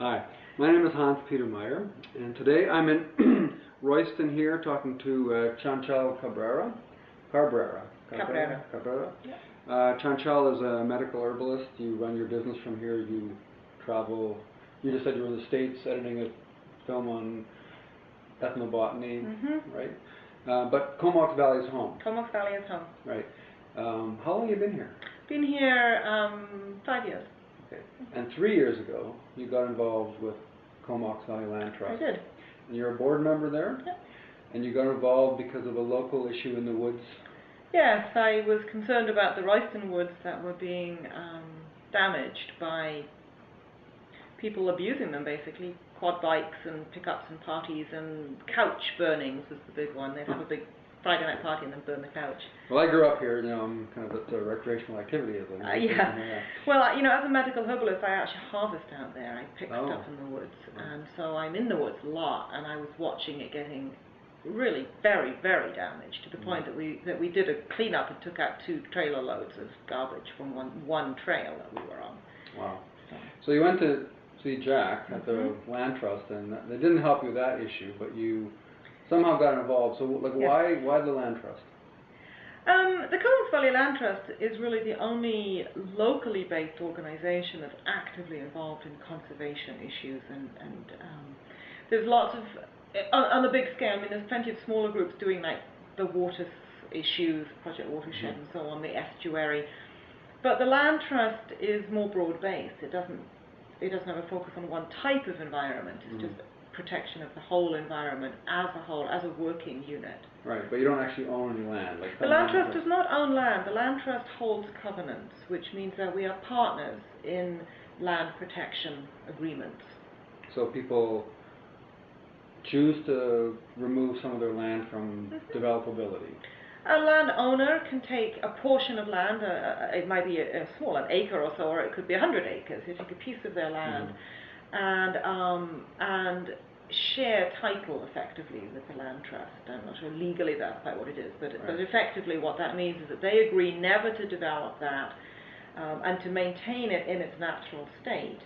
Hi, my name is Hanspetermeyer, and today I'm in Royston here talking to Chanchal Cabrera. Cabrera. Yeah. Chanchal is a medical herbalist. You run your business from here. You travel. You just said you were in the States editing a film on ethnobotany, right? But Comox Valley is home. Comox Valley is home. Right. How long have you been here? Been here 5 years. Okay. And 3 years ago, you got involved with Comox Valley Land Trust. I did. And you're a board member there? Yeah. And you got involved because of a local issue in the woods? Yes, I was concerned about the Royston woods that were being damaged by people abusing them, basically. Quad bikes and pickups and parties, and couch burnings was the big one. They'd have a big Friday night party and then burn the couch. Well, I grew up here, I'm kind of at recreational activity as yeah. Well, as a medical herbalist, I actually harvest out there. I pick stuff in the woods, and so I'm in the woods a lot, and I was watching it getting really very, very damaged, to the point that we did a cleanup and took out 2 trailer loads of garbage from one trail that we were on. Wow. So you went to see Jack at the Land Trust, and they didn't help you with that issue, but you somehow got involved. So, why the Land Trust? The Comox Valley Land Trust is really the only locally based organization that's actively involved in conservation issues, and there's lots of, on the big scale, there's plenty of smaller groups doing like the water issues, Project Watershed and so on, the estuary, but the Land Trust is more broad based. It doesn't have a focus on one type of environment. It's just protection of the whole environment as a whole, as a working unit. Right, but you don't actually own any land. The Land Trust does not own land. The Land Trust holds covenants, which means that we are partners in land protection agreements. So people choose to remove some of their land from developability. A landowner can take a portion of land, it might be a small, an acre or so, or it could be 100 acres. They take a piece of their land and share title effectively with the Land Trust. I'm not sure legally that's quite what it is, but effectively what that means is that they agree never to develop that and to maintain it in its natural state,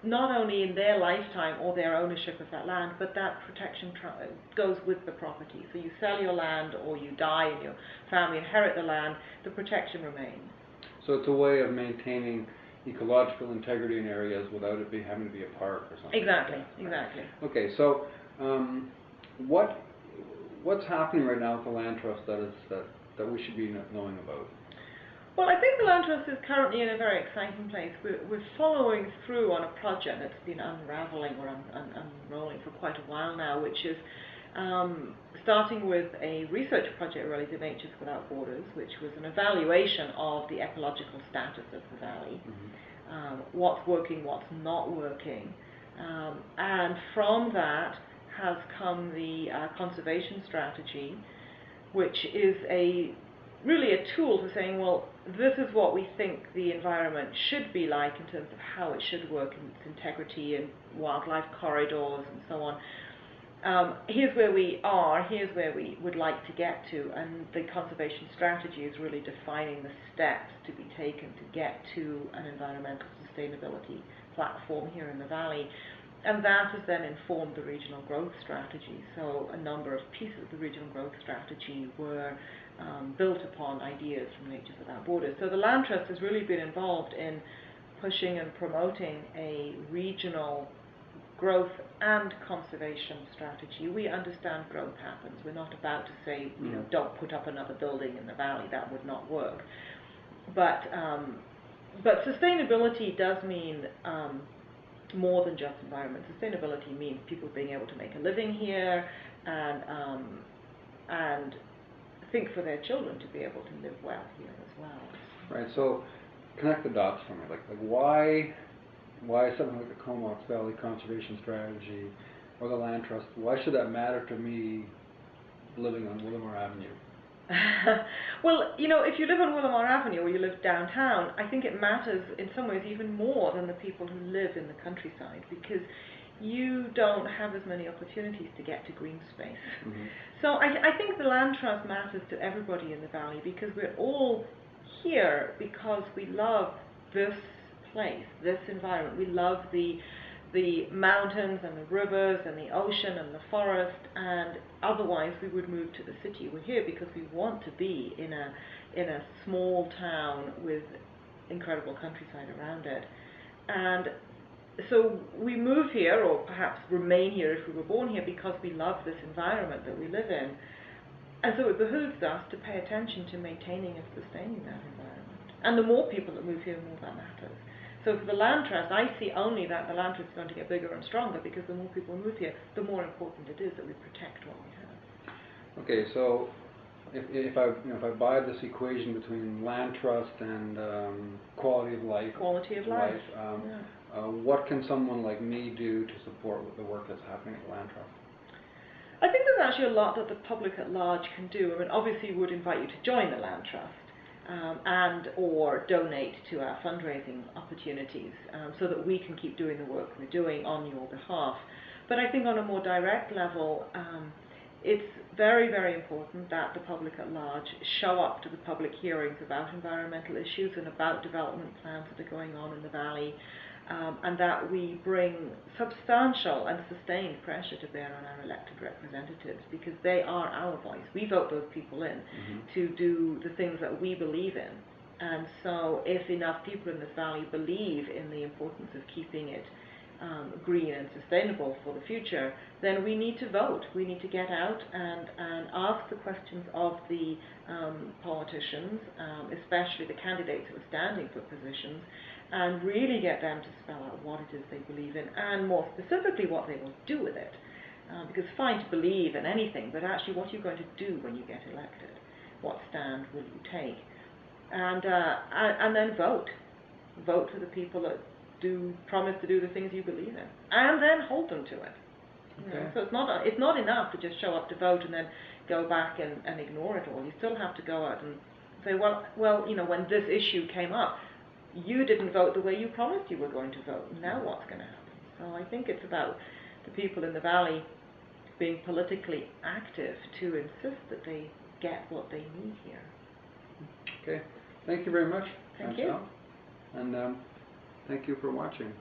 not only in their lifetime or their ownership of that land, but that protection goes with the property. So you sell your land or you die and your family inherit the land, the protection remains. So it's a way of maintaining ecological integrity in areas without it having to be a park or something. Exactly, exactly. Okay, so what's happening right now with the Land Trust that we should be knowing about? Well, I think the Land Trust is currently in a very exciting place. We're following through on a project that's been unraveling or unrolling for quite a while now, which is starting with a research project related to Natures Without Borders, which was an evaluation of the ecological status of the valley, what's working, what's not working, and from that has come the conservation strategy, which is really a tool for saying, well, this is what we think the environment should be like in terms of how it should work in its integrity and wildlife corridors and so on. Here's where we are, here's where we would like to get to, and the conservation strategy is really defining the steps to be taken to get to an environmental sustainability platform here in the valley. And that has then informed the regional growth strategy. So a number of pieces of the regional growth strategy were built upon ideas from Natures Without Borders. So the Land Trust has really been involved in pushing and promoting a regional growth and conservation strategy. We understand growth happens. We're not about to say, don't put up another building in the valley. That would not work. But sustainability does mean more than just environment. Sustainability means people being able to make a living here and think for their children to be able to live well here as well. Right. So connect the dots for me. Like why something like the Comox Valley Conservation Strategy or the Land Trust? Why should that matter to me living on Willamore Avenue? Well, if you live on Willamore Avenue or you live downtown, I think it matters in some ways even more than the people who live in the countryside, because you don't have as many opportunities to get to green space. So I think the Land Trust matters to everybody in the valley, because we're all here because we love this place, this environment. We love the the mountains and the rivers and the ocean and the forest, and otherwise we would move to the city. We're here because we want to be in a small town with incredible countryside around it. And so we move here, or perhaps remain here if we were born here, because we love this environment that we live in. And so it behooves us to pay attention to maintaining and sustaining that environment. And the more people that move here, the more that matters. So for the Land Trust, I see only that the Land Trust is going to get bigger and stronger, because the more people move here, the more important it is that we protect what we have. Okay, so if I buy this equation between land trust and quality of life, what can someone like me do to support the work that's happening at the Land Trust? I think there's actually a lot that the public at large can do. I mean, obviously we would invite you to join the Land Trust. And or donate to our fundraising opportunities, so that we can keep doing the work we're doing on your behalf. But I think on a more direct level, it's very, very important that the public at large show up to the public hearings about environmental issues and about development plans that are going on in the valley, and that we bring substantial and sustained pressure to bear on our elected representatives, because they are our voice. We vote those people in to do the things that we believe in. And so if enough people in this valley believe in the importance of keeping it green and sustainable for the future, then we need to vote. We need to get out and ask the questions of the politicians, especially the candidates who are standing for positions, and really get them to spell out what it is they believe in, and more specifically what they will do with it. Because it's fine to believe in anything, but actually what you're going to do when you get elected. What stand will you take? And then vote. Vote for the people that promise to do the things you believe in, and then hold them to it. Okay. So it's not enough to just show up to vote and then go back and ignore it all. You still have to go out and say, well, when this issue came up, you didn't vote the way you promised you were going to vote. Now what's going to happen? So I think it's about the people in the valley being politically active to insist that they get what they need here. Okay. Thank you very much. Thank you. And thank you for watching.